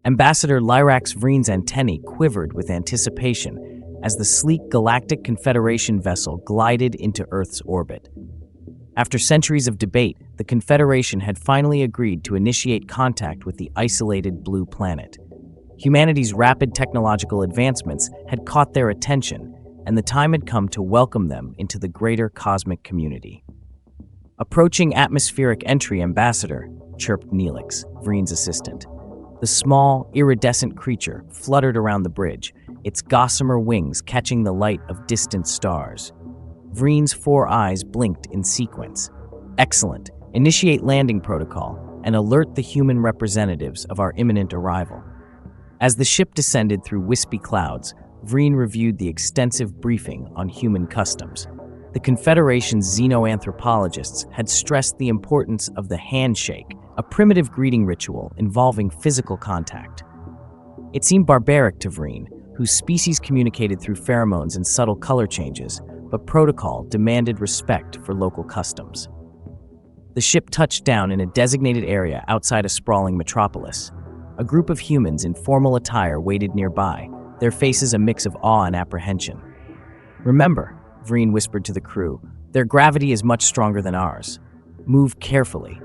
Ambassador Lyrax Vreen's antennae quivered with anticipation as the sleek Galactic Confederation vessel glided into Earth's orbit. After centuries of debate, the Confederation had finally agreed to initiate contact with the isolated blue planet. Humanity's rapid technological advancements had caught their attention, and the time had come to welcome them into the greater cosmic community. "Approaching atmospheric entry, Ambassador," chirped Neelix, Vreen's assistant. The small, iridescent creature fluttered around the bridge, its gossamer wings catching the light of distant stars. Vreen's 4 eyes blinked in sequence. "Excellent. Initiate landing protocol and alert the human representatives of our imminent arrival." As the ship descended through wispy clouds, Vreen reviewed the extensive briefing on human customs. The Confederation's xenoanthropologists had stressed the importance of the handshake, a primitive greeting ritual involving physical contact. It seemed barbaric to Vreen, whose species communicated through pheromones and subtle color changes, but protocol demanded respect for local customs. The ship touched down in a designated area outside a sprawling metropolis. A group of humans in formal attire waited nearby, their faces a mix of awe and apprehension. "Remember," Vreen whispered to the crew, "their gravity is much stronger than ours. Move carefully."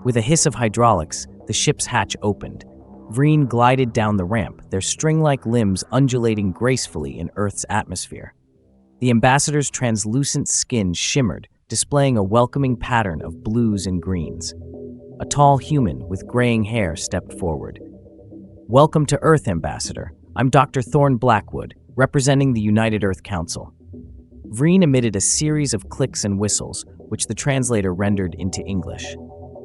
With a hiss of hydraulics, the ship's hatch opened. Vreen glided down the ramp, their string-like limbs undulating gracefully in Earth's atmosphere. The ambassador's translucent skin shimmered, displaying a welcoming pattern of blues and greens. A tall human with graying hair stepped forward. "Welcome to Earth, Ambassador. I'm Dr. Thorne Blackwood, representing the United Earth Council." Vreen emitted a series of clicks and whistles, which the translator rendered into English.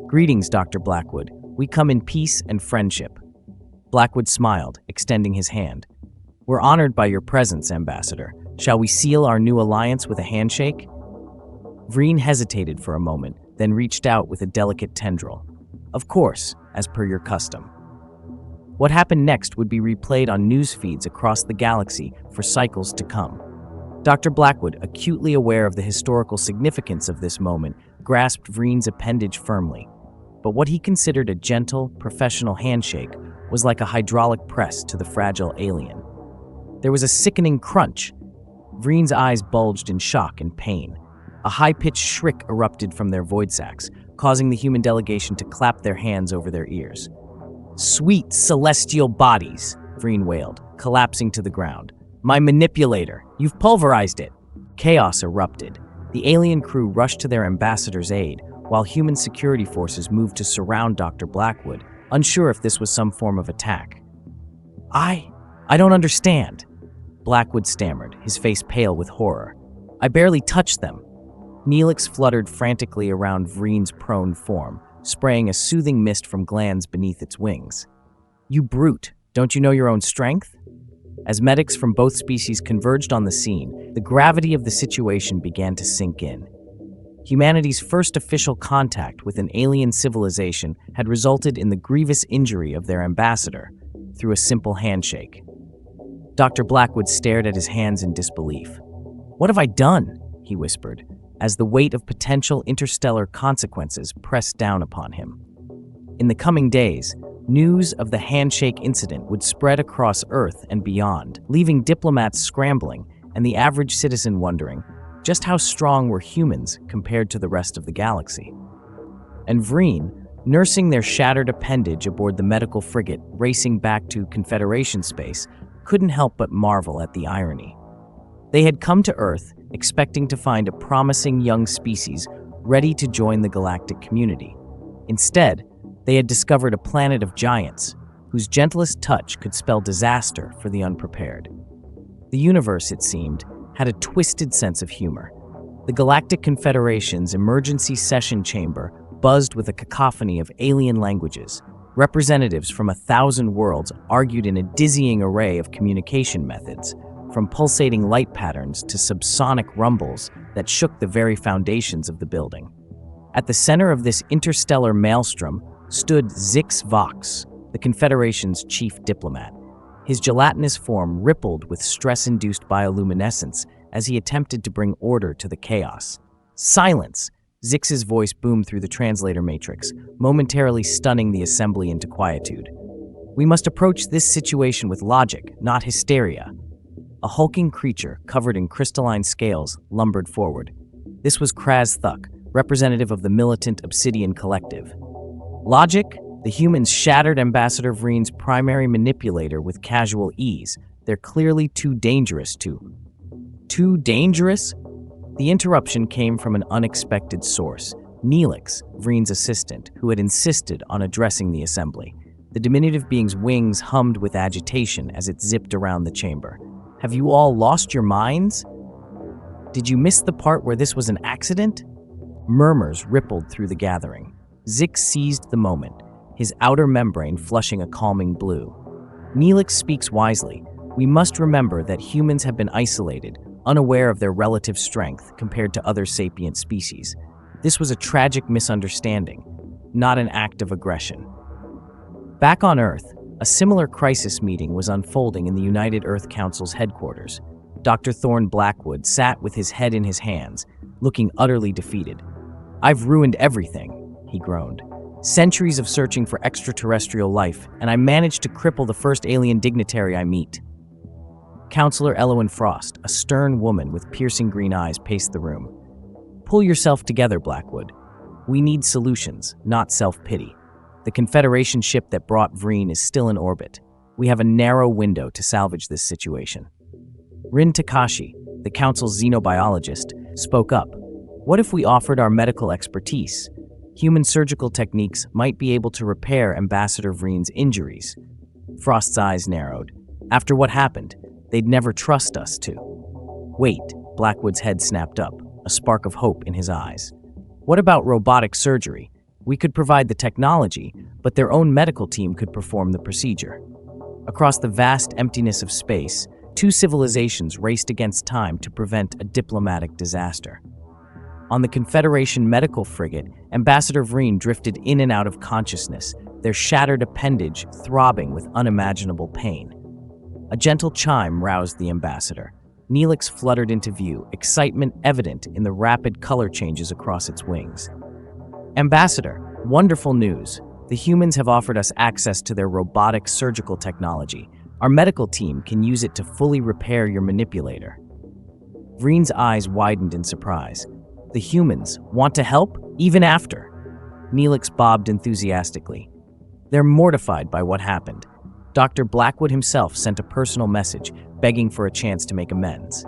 "Greetings, Dr. Blackwood. We come in peace and friendship." Blackwood smiled, extending his hand. "We're honored by your presence, Ambassador. Shall we seal our new alliance with a handshake?" Vreen hesitated for a moment, then reached out with a delicate tendril. "Of course, as per your custom." What happened next would be replayed on news feeds across the galaxy for cycles to come. Dr. Blackwood, acutely aware of the historical significance of this moment, grasped Vreen's appendage firmly. But what he considered a gentle, professional handshake was like a hydraulic press to the fragile alien. There was a sickening crunch. Vreen's eyes bulged in shock and pain. A high-pitched shriek erupted from their void sacs, causing the human delegation to clap their hands over their ears. "Sweet celestial bodies," Vreen wailed, collapsing to the ground. "My manipulator! You've pulverized it!" Chaos erupted. The alien crew rushed to their ambassador's aid, while human security forces moved to surround Dr. Blackwood, unsure if this was some form of attack. I don't understand," Blackwood stammered, his face pale with horror. "I barely touched them." Neelix fluttered frantically around Vreen's prone form, spraying a soothing mist from glands beneath its wings. "You brute, don't you know your own strength?" As medics from both species converged on the scene, the gravity of the situation began to sink in. Humanity's first official contact with an alien civilization had resulted in the grievous injury of their ambassador through a simple handshake. Dr. Blackwood stared at his hands in disbelief. "What have I done?" he whispered, as the weight of potential interstellar consequences pressed down upon him. In the coming days, news of the handshake incident would spread across Earth and beyond, leaving diplomats scrambling and the average citizen wondering just how strong were humans compared to the rest of the galaxy. And Vreen, nursing their shattered appendage aboard the medical frigate racing back to Confederation space, couldn't help but marvel at the irony. They had come to Earth expecting to find a promising young species ready to join the galactic community. Instead, they had discovered a planet of giants whose gentlest touch could spell disaster for the unprepared. The universe, it seemed, had a twisted sense of humor. The Galactic Confederation's emergency session chamber buzzed with a cacophony of alien languages. Representatives from 1,000 worlds argued in a dizzying array of communication methods, from pulsating light patterns to subsonic rumbles that shook the very foundations of the building. At the center of this interstellar maelstrom stood Zix Vox, the Confederation's chief diplomat. His gelatinous form rippled with stress-induced bioluminescence as he attempted to bring order to the chaos. "Silence!" Zix's voice boomed through the translator matrix, momentarily stunning the assembly into quietude. We must approach this situation with logic, not hysteria. A hulking creature, covered in crystalline scales, lumbered forward. This was Kraz Thuk, representative of the militant Obsidian Collective. Logic? The humans shattered Ambassador Vreen's primary manipulator with casual ease. They're clearly too dangerous to. Too dangerous? The interruption came from an unexpected source. Neelix, Vreen's assistant, who had insisted on addressing the assembly. The diminutive being's wings hummed with agitation as it zipped around the chamber. Have you all lost your minds? Did you miss the part where this was an accident? Murmurs rippled through the gathering. Zik seized the moment, his outer membrane flushing a calming blue. Neelix speaks wisely. We must remember that humans have been isolated, unaware of their relative strength compared to other sapient species. This was a tragic misunderstanding, not an act of aggression. Back on Earth, a similar crisis meeting was unfolding in the United Earth Council's headquarters. Dr. Thorne Blackwood sat with his head in his hands, looking utterly defeated. "I've ruined everything," he groaned. "Centuries of searching for extraterrestrial life, and I managed to cripple the first alien dignitary I meet." Counselor Elowen Frost, a stern woman with piercing green eyes, paced the room. "Pull yourself together, Blackwood. We need solutions, not self-pity. The Confederation ship that brought Vreen is still in orbit. We have a narrow window to salvage this situation." Rin Takashi, the Council's xenobiologist, spoke up. "What if we offered our medical expertise? Human surgical techniques might be able to repair Ambassador Vreen's injuries." Frost's eyes narrowed. After what happened, they'd never trust us to. "Wait," Blackwood's head snapped up, a spark of hope in his eyes. "What about robotic surgery? We could provide the technology, but their own medical team could perform the procedure." Across the vast emptiness of space, two civilizations raced against time to prevent a diplomatic disaster. On the Confederation medical frigate, Ambassador Vreen drifted in and out of consciousness, their shattered appendage throbbing with unimaginable pain. A gentle chime roused the ambassador. Neelix fluttered into view, excitement evident in the rapid color changes across its wings. "Ambassador, wonderful news. The humans have offered us access to their robotic surgical technology. Our medical team can use it to fully repair your manipulator." Vreen's eyes widened in surprise. "The humans want to help, even after?" Neelix bobbed enthusiastically. "They're mortified by what happened. Dr. Blackwood himself sent a personal message, begging for a chance to make amends."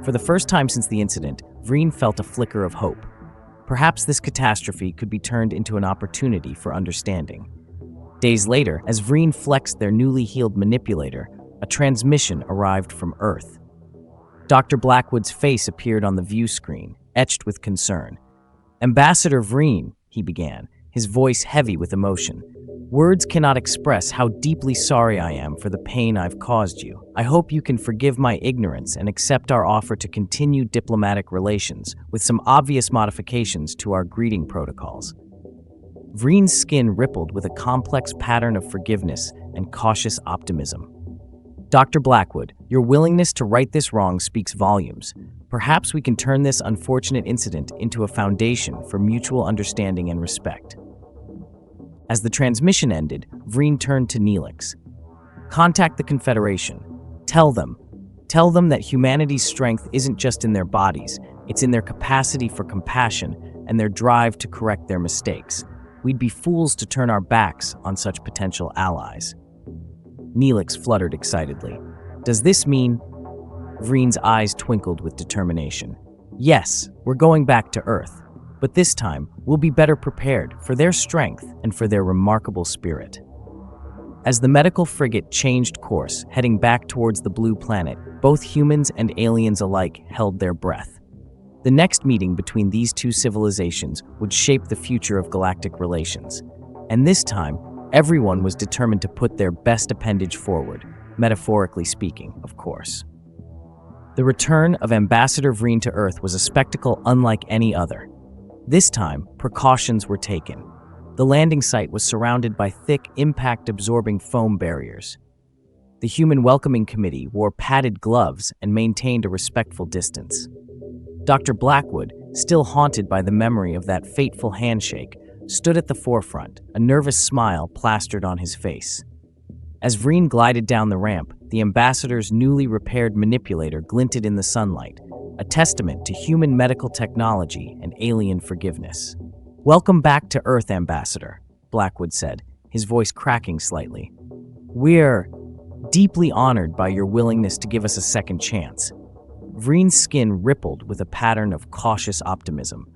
For the first time since the incident, Vreen felt a flicker of hope. Perhaps this catastrophe could be turned into an opportunity for understanding. Days later, as Vreen flexed their newly healed manipulator, a transmission arrived from Earth. Dr. Blackwood's face appeared on the view screen, etched with concern. "Ambassador Vreen," he began, his voice heavy with emotion. "Words cannot express how deeply sorry I am for the pain I've caused you. I hope you can forgive my ignorance and accept our offer to continue diplomatic relations, with some obvious modifications to our greeting protocols." Vreen's skin rippled with a complex pattern of forgiveness and cautious optimism. "Dr. Blackwood, your willingness to right this wrong speaks volumes. Perhaps we can turn this unfortunate incident into a foundation for mutual understanding and respect." As the transmission ended, Vreen turned to Neelix. "Contact the Confederation. Tell them that humanity's strength isn't just in their bodies, it's in their capacity for compassion and their drive to correct their mistakes. We'd be fools to turn our backs on such potential allies." Neelix fluttered excitedly. "Does this mean—" Vreen's eyes twinkled with determination. "Yes, we're going back to Earth. But this time, we'll be better prepared for their strength and for their remarkable spirit." As the medical frigate changed course, heading back towards the blue planet, both humans and aliens alike held their breath. The next meeting between these two civilizations would shape the future of galactic relations. And this time, everyone was determined to put their best appendage forward, metaphorically speaking, of course. The return of Ambassador Vreen to Earth was a spectacle unlike any other. This time, precautions were taken. The landing site was surrounded by thick, impact-absorbing foam barriers. The Human Welcoming Committee wore padded gloves and maintained a respectful distance. Dr. Blackwood, still haunted by the memory of that fateful handshake, stood at the forefront, a nervous smile plastered on his face. As Vreen glided down the ramp, the ambassador's newly repaired manipulator glinted in the sunlight, a testament to human medical technology and alien forgiveness. "Welcome back to Earth, Ambassador," Blackwood said, his voice cracking slightly. "We're deeply honored by your willingness to give us a second chance." Vreen's skin rippled with a pattern of cautious optimism.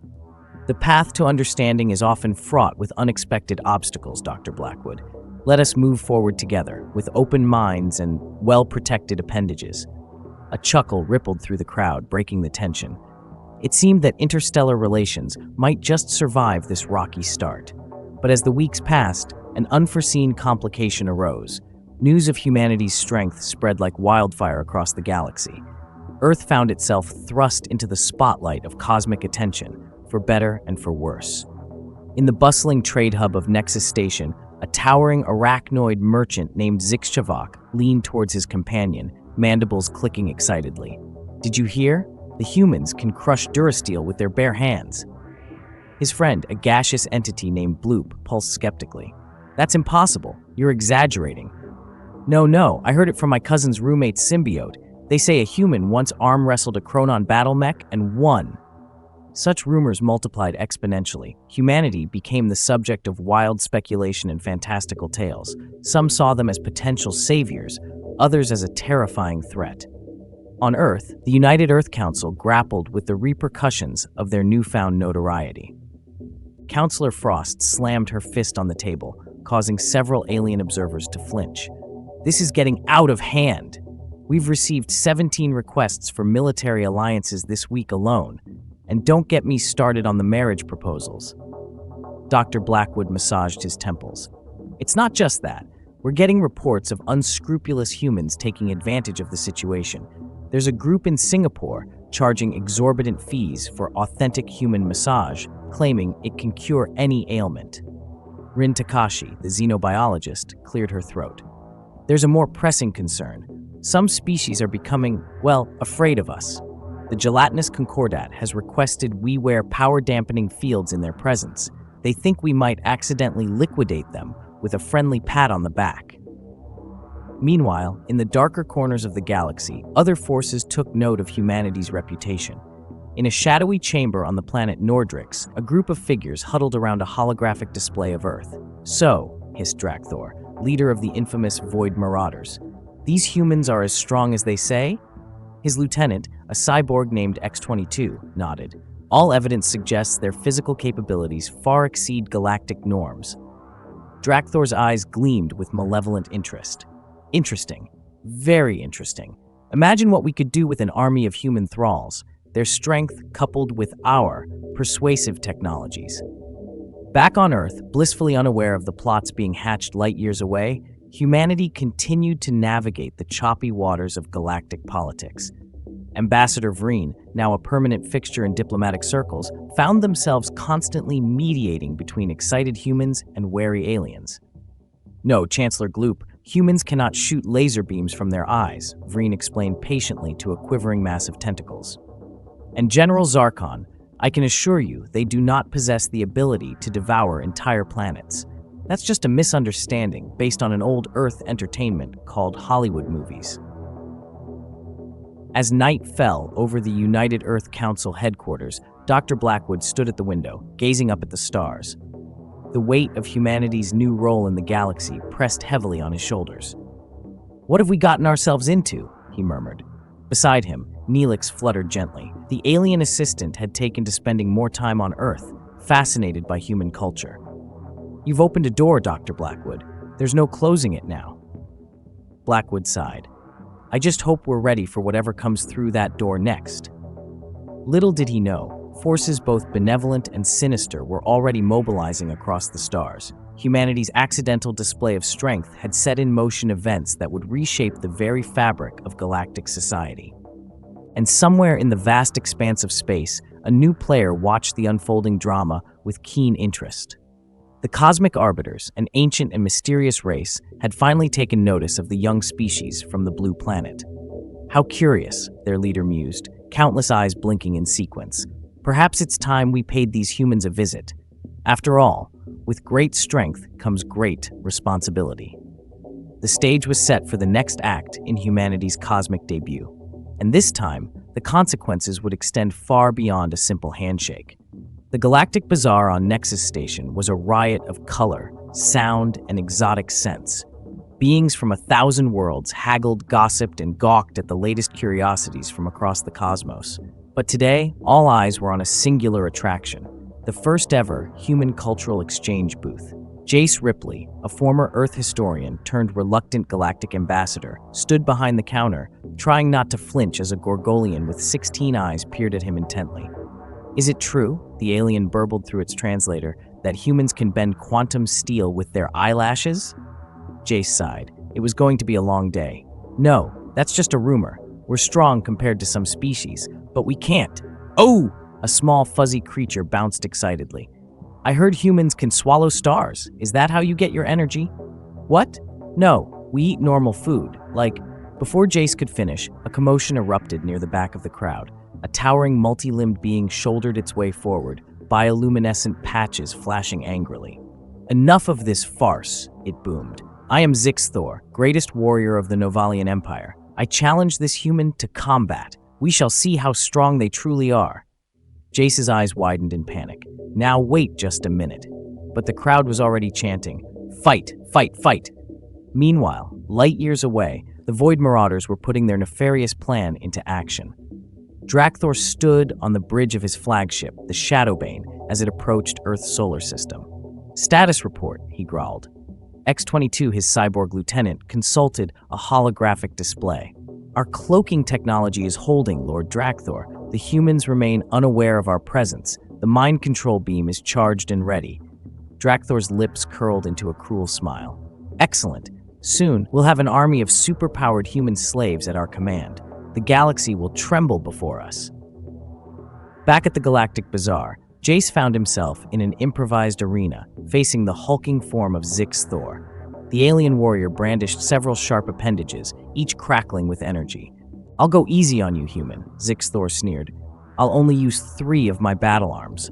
"The path to understanding is often fraught with unexpected obstacles, Dr. Blackwood. Let us move forward together, with open minds and well-protected appendages." A chuckle rippled through the crowd, breaking the tension. It seemed that interstellar relations might just survive this rocky start. But as the weeks passed, an unforeseen complication arose. News of humanity's strength spread like wildfire across the galaxy. Earth found itself thrust into the spotlight of cosmic attention, for better and for worse. In the bustling trade hub of Nexus Station, a towering arachnoid merchant named Zixchavok leaned towards his companion, mandibles clicking excitedly. "Did you hear? The humans can crush Durasteel with their bare hands." His friend, a gaseous entity named Bloop, pulsed skeptically. "That's impossible. You're exaggerating." No, I heard it from my cousin's roommate's symbiote. They say a human once arm wrestled a Chronon battle mech and won." Such rumors multiplied exponentially. Humanity became the subject of wild speculation and fantastical tales. Some saw them as potential saviors, others as a terrifying threat. On Earth, the United Earth Council grappled with the repercussions of their newfound notoriety. Counselor Frost slammed her fist on the table, causing several alien observers to flinch. "This is getting out of hand. We've received 17 requests for military alliances this week alone, and don't get me started on the marriage proposals." Dr. Blackwood massaged his temples. "It's not just that. We're getting reports of unscrupulous humans taking advantage of the situation. There's a group in Singapore charging exorbitant fees for authentic human massage, claiming it can cure any ailment." Rin Takashi, the xenobiologist, cleared her throat. "There's a more pressing concern. Some species are becoming, afraid of us. The gelatinous concordat has requested we wear power-dampening fields in their presence. They think we might accidentally liquidate them with a friendly pat on the back." Meanwhile, in the darker corners of the galaxy, other forces took note of humanity's reputation. In a shadowy chamber on the planet Nordrix, a group of figures huddled around a holographic display of Earth. "So," hissed Drakthor, leader of the infamous Void Marauders, "these humans are as strong as they say?" His lieutenant, a cyborg named X-22, nodded. "All evidence suggests their physical capabilities far exceed galactic norms." Drakthor's eyes gleamed with malevolent interest. "Interesting. Very interesting. Imagine what we could do with an army of human thralls, their strength coupled with our persuasive technologies." Back on Earth, blissfully unaware of the plots being hatched light years away, humanity continued to navigate the choppy waters of galactic politics. Ambassador Vreen, now a permanent fixture in diplomatic circles, found themselves constantly mediating between excited humans and wary aliens. "No, Chancellor Gloop, humans cannot shoot laser beams from their eyes," Vreen explained patiently to a quivering mass of tentacles. "And General Zarkon, I can assure you they do not possess the ability to devour entire planets. That's just a misunderstanding based on an old Earth entertainment called Hollywood movies." As night fell over the United Earth Council headquarters, Dr. Blackwood stood at the window, gazing up at the stars. The weight of humanity's new role in the galaxy pressed heavily on his shoulders. "What have we gotten ourselves into?" he murmured. Beside him, Neelix fluttered gently. The alien assistant had taken to spending more time on Earth, fascinated by human culture. "You've opened a door, Dr. Blackwood. There's no closing it now." Blackwood sighed. "I just hope we're ready for whatever comes through that door next." Little did he know, forces both benevolent and sinister were already mobilizing across the stars. Humanity's accidental display of strength had set in motion events that would reshape the very fabric of galactic society. And somewhere in the vast expanse of space, a new player watched the unfolding drama with keen interest. The Cosmic Arbiters, an ancient and mysterious race, had finally taken notice of the young species from the blue planet. "How curious," their leader mused, countless eyes blinking in sequence. "Perhaps it's time we paid these humans a visit. After all, with great strength comes great responsibility." The stage was set for the next act in humanity's cosmic debut. And this time, the consequences would extend far beyond a simple handshake. The Galactic Bazaar on Nexus Station was a riot of color, sound, and exotic scents. Beings from 1,000 worlds haggled, gossiped, and gawked at the latest curiosities from across the cosmos. But today, all eyes were on a singular attraction, the first ever human cultural exchange booth. Jace Ripley, a former Earth historian turned reluctant galactic ambassador, stood behind the counter, trying not to flinch as a Gorgolian with 16 eyes peered at him intently. "Is it true," the alien burbled through its translator, "that humans can bend quantum steel with their eyelashes?" Jace sighed. It was going to be a long day. "No, that's just a rumor. We're strong compared to some species, but we can't." "Oh!" A small fuzzy creature bounced excitedly. "I heard humans can swallow stars. Is that how you get your energy?" "What? No, we eat normal food, like..." Before Jace could finish, a commotion erupted near the back of the crowd. A towering, multi-limbed being shouldered its way forward, bioluminescent patches flashing angrily. "Enough of this farce," it boomed. "I am Zixthor, greatest warrior of the Novalian Empire. I challenge this human to combat. We shall see how strong they truly are." Jace's eyes widened in panic. "Now wait just a minute." But the crowd was already chanting, "Fight, fight, fight!" Meanwhile, light years away, the Void Marauders were putting their nefarious plan into action. Drakthor stood on the bridge of his flagship, the Shadowbane, as it approached Earth's solar system. "Status report," he growled. X-22, his cyborg lieutenant, consulted a holographic display. "Our cloaking technology is holding, Lord Drakthor. The humans remain unaware of our presence. The mind control beam is charged and ready." Drakthor's lips curled into a cruel smile. "Excellent. Soon, we'll have an army of superpowered human slaves at our command. The galaxy will tremble before us." Back at the Galactic Bazaar, Jace found himself in an improvised arena, facing the hulking form of Zixthor. The alien warrior brandished several sharp appendages, each crackling with energy. "I'll go easy on you, human," Zixthor sneered. "I'll only use 3 of my battle arms."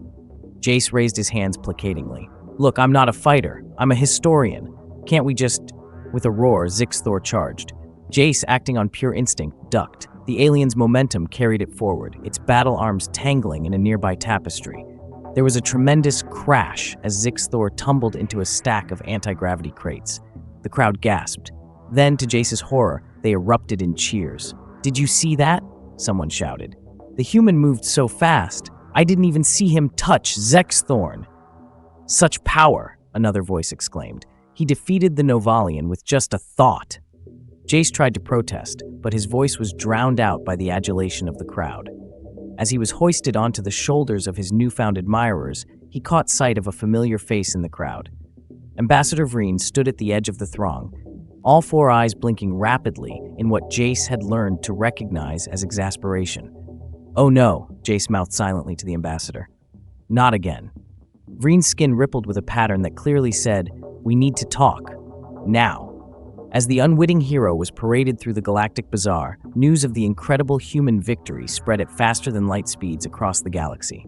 Jace raised his hands placatingly. "Look, I'm not a fighter. I'm a historian. Can't we just..." With a roar, Zixthor charged. Jace, acting on pure instinct, ducked. The alien's momentum carried it forward, its battle arms tangling in a nearby tapestry. There was a tremendous crash as Zixthor tumbled into a stack of anti-gravity crates. The crowd gasped. Then, to Jace's horror, they erupted in cheers. "Did you see that?" someone shouted. "The human moved so fast, I didn't even see him touch Zexthorn." "Such power," another voice exclaimed. "He defeated the Novalian with just a thought." Jace tried to protest, but his voice was drowned out by the adulation of the crowd. As he was hoisted onto the shoulders of his newfound admirers, he caught sight of a familiar face in the crowd. Ambassador Vreen stood at the edge of the throng, all 4 eyes blinking rapidly in what Jace had learned to recognize as exasperation. "Oh no," Jace mouthed silently to the ambassador. "Not again." Vreen's skin rippled with a pattern that clearly said, "We need to talk. Now." As the unwitting hero was paraded through the Galactic Bazaar, news of the incredible human victory spread at faster than light speeds across the galaxy.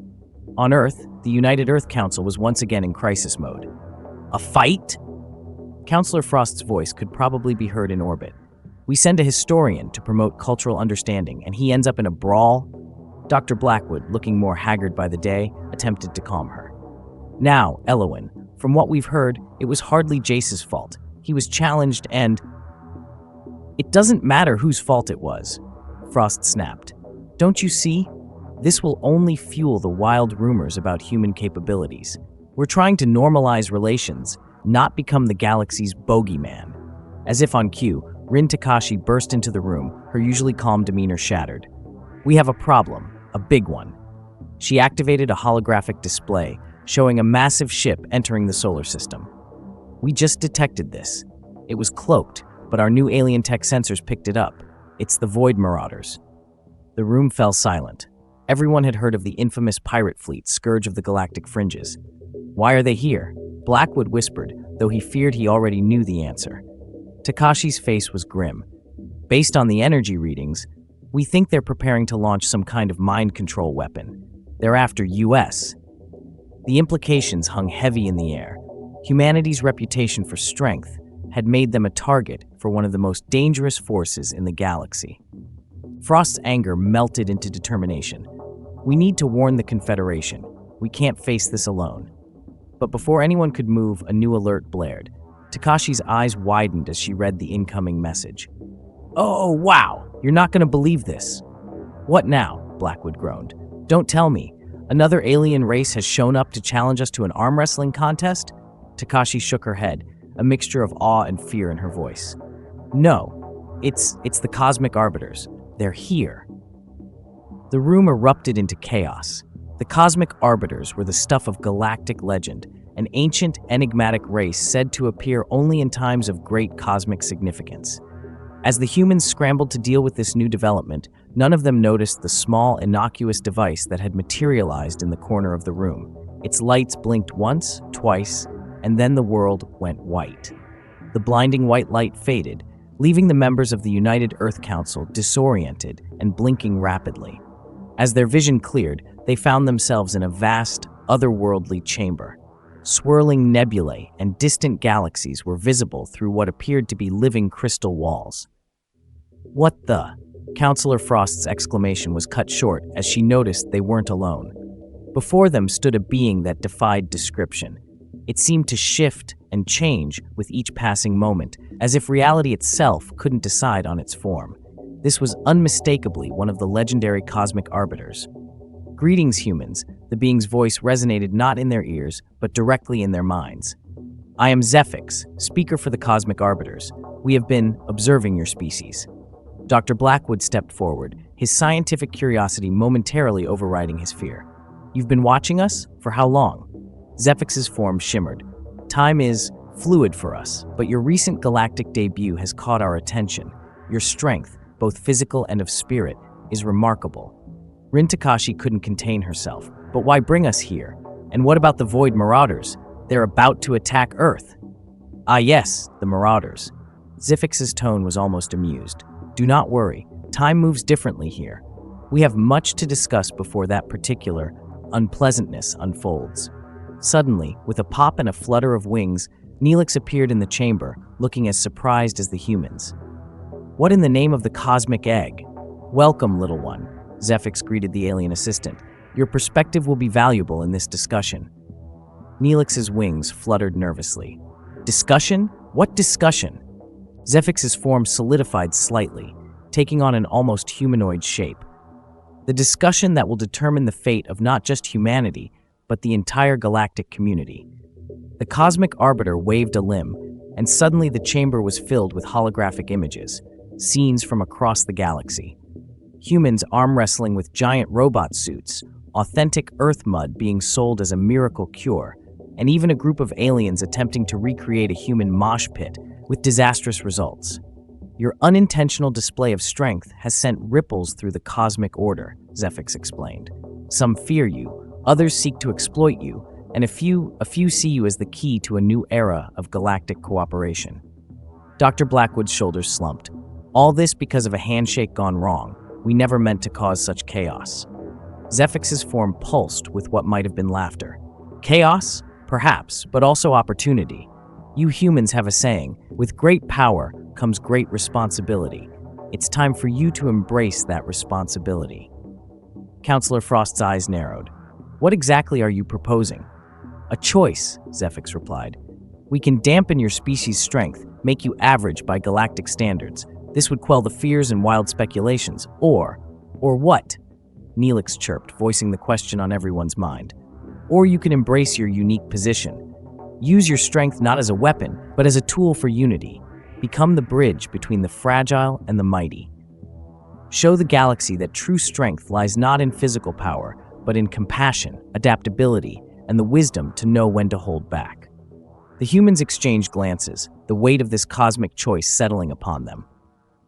On Earth, the United Earth Council was once again in crisis mode. "A fight?" Counselor Frost's voice could probably be heard in orbit. "We send a historian to promote cultural understanding, and he ends up in a brawl?" Dr. Blackwood, looking more haggard by the day, attempted to calm her. "Now, Elowen, from what we've heard, it was hardly Jace's fault. He was challenged and..." "It doesn't matter whose fault it was," Frost snapped. "Don't you see? This will only fuel the wild rumors about human capabilities. We're trying to normalize relations, not become the galaxy's bogeyman." As if on cue, Rin Takashi burst into the room, her usually calm demeanor shattered. "We have a problem, a big one." She activated a holographic display, showing a massive ship entering the solar system. "We just detected this. It was cloaked, but our new alien tech sensors picked it up. It's the Void Marauders." The room fell silent. Everyone had heard of the infamous pirate fleet, scourge of the galactic fringes. "Why are they here?" Blackwood whispered, though he feared he already knew the answer. Takashi's face was grim. "Based on the energy readings, we think they're preparing to launch some kind of mind control weapon. They're after US." The implications hung heavy in the air. Humanity's reputation for strength, had made them a target for one of the most dangerous forces in the galaxy. Frost's anger melted into determination. We need to warn the Confederation. We can't face this alone. But before anyone could move, a new alert blared. Takashi's eyes widened as she read the incoming message. "Oh, wow! You're not going to believe this." "What now?" Blackwood groaned. "Don't tell me. Another alien race has shown up to challenge us to an arm wrestling contest?" Takashi shook her head, a mixture of awe and fear in her voice. "No, it's the Cosmic Arbiters. They're here." The room erupted into chaos. The Cosmic Arbiters were the stuff of galactic legend, an ancient, enigmatic race said to appear only in times of great cosmic significance. As the humans scrambled to deal with this new development, none of them noticed the small, innocuous device that had materialized in the corner of the room. Its lights blinked once, twice, and then the world went white. The blinding white light faded, leaving the members of the United Earth Council disoriented and blinking rapidly. As their vision cleared, they found themselves in a vast, otherworldly chamber. Swirling nebulae and distant galaxies were visible through what appeared to be living crystal walls. "What the?" Counselor Frost's exclamation was cut short as she noticed they weren't alone. Before them stood a being that defied description. It seemed to shift and change with each passing moment, as if reality itself couldn't decide on its form. This was unmistakably one of the legendary Cosmic Arbiters. "Greetings, humans." The being's voice resonated not in their ears, but directly in their minds. "I am Zephix, speaker for the Cosmic Arbiters. We have been observing your species." Dr. Blackwood stepped forward, his scientific curiosity momentarily overriding his fear. "You've been watching us? For how long?" Zephix's form shimmered. "Time is fluid for us, but your recent galactic debut has caught our attention. Your strength, both physical and of spirit, is remarkable." Rin Takashi couldn't contain herself. "But why bring us here? And what about the Void Marauders? They're about to attack Earth." "Ah yes, the Marauders." Zephix's tone was almost amused. "Do not worry, time moves differently here. We have much to discuss before that particular unpleasantness unfolds." Suddenly, with a pop and a flutter of wings, Neelix appeared in the chamber, looking as surprised as the humans. "What in the name of the cosmic egg?" "Welcome, little one," Zephix greeted the alien assistant. "Your perspective will be valuable in this discussion." Neelix's wings fluttered nervously. "Discussion? What discussion?" Zephix's form solidified slightly, taking on an almost humanoid shape. "The discussion that will determine the fate of not just humanity, but the entire galactic community." The Cosmic Arbiter waved a limb, and suddenly the chamber was filled with holographic images, scenes from across the galaxy. Humans arm wrestling with giant robot suits, authentic Earth mud being sold as a miracle cure, and even a group of aliens attempting to recreate a human mosh pit with disastrous results. "Your unintentional display of strength has sent ripples through the cosmic order," Zephix explained. "Some fear you, others seek to exploit you, and a few see you as the key to a new era of galactic cooperation." Dr. Blackwood's shoulders slumped. "All this because of a handshake gone wrong. We never meant to cause such chaos." Zephix's form pulsed with what might have been laughter. "Chaos? Perhaps, but also opportunity. You humans have a saying, with great power comes great responsibility. It's time for you to embrace that responsibility." Counselor Frost's eyes narrowed. "What exactly are you proposing?" "A choice," Zephix replied. "We can dampen your species' strength, make you average by galactic standards. This would quell the fears and wild speculations. Or what?" Neelix chirped, voicing the question on everyone's mind. "Or you can embrace your unique position. Use your strength not as a weapon, but as a tool for unity. Become the bridge between the fragile and the mighty. Show the galaxy that true strength lies not in physical power, but in compassion, adaptability, and the wisdom to know when to hold back." The humans exchanged glances, the weight of this cosmic choice settling upon them.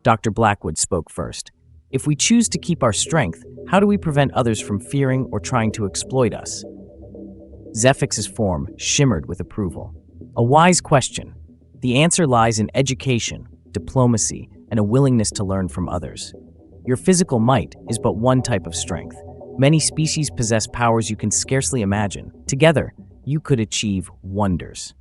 Dr. Blackwood spoke first. "If we choose to keep our strength, how do we prevent others from fearing or trying to exploit us?" Zephix's form shimmered with approval. "A wise question. The answer lies in education, diplomacy, and a willingness to learn from others. Your physical might is but one type of strength. Many species possess powers you can scarcely imagine. Together, you could achieve wonders."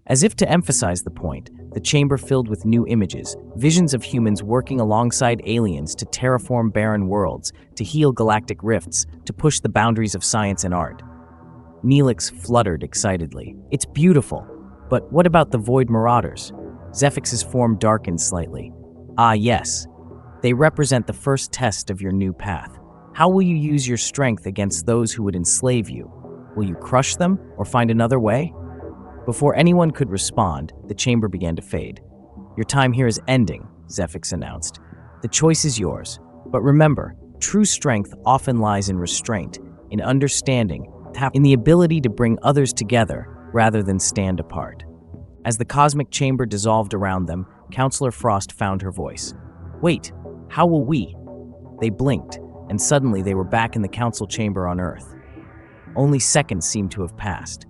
As if to emphasize the point, the chamber filled with new images, visions of humans working alongside aliens to terraform barren worlds, to heal galactic rifts, to push the boundaries of science and art. Neelix fluttered excitedly. "It's beautiful. But what about the Void Marauders?" Zephix's form darkened slightly. "Ah, yes. They represent the first test of your new path. How will you use your strength against those who would enslave you? Will you crush them or find another way?" Before anyone could respond, the chamber began to fade. "Your time here is ending," Zephix announced. "The choice is yours. But remember, true strength often lies in restraint, in understanding, in the ability to bring others together rather than stand apart." As the cosmic chamber dissolved around them, Counselor Frost found her voice. "Wait, how will we?" They blinked, and suddenly they were back in the council chamber on Earth. Only seconds seemed to have passed.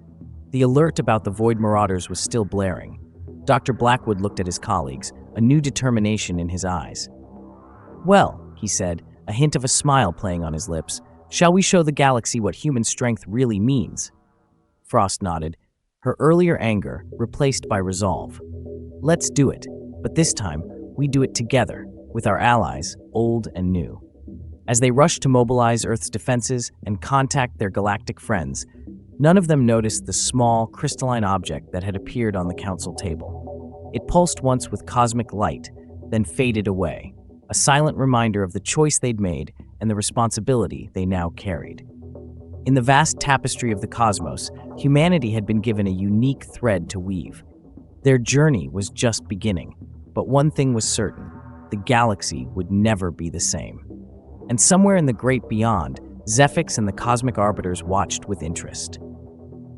The alert about the Void Marauders was still blaring. Dr. Blackwood looked at his colleagues, a new determination in his eyes. "Well," he said, a hint of a smile playing on his lips, "shall we show the galaxy what human strength really means?" Frost nodded, her earlier anger replaced by resolve. "Let's do it, but this time we do it together, with our allies, old and new." As they rushed to mobilize Earth's defenses and contact their galactic friends, none of them noticed the small, crystalline object that had appeared on the council table. It pulsed once with cosmic light, then faded away, a silent reminder of the choice they'd made and the responsibility they now carried. In the vast tapestry of the cosmos, humanity had been given a unique thread to weave. Their journey was just beginning, but one thing was certain: the galaxy would never be the same. And somewhere in the great beyond, Zephix and the cosmic arbiters watched with interest.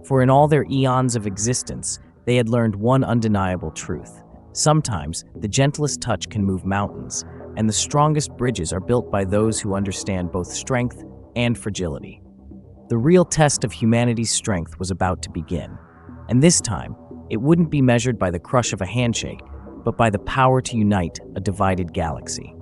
For in all their eons of existence, they had learned one undeniable truth. Sometimes, the gentlest touch can move mountains, and the strongest bridges are built by those who understand both strength and fragility. The real test of humanity's strength was about to begin, and this time, it wouldn't be measured by the crush of a handshake, but by the power to unite a divided galaxy.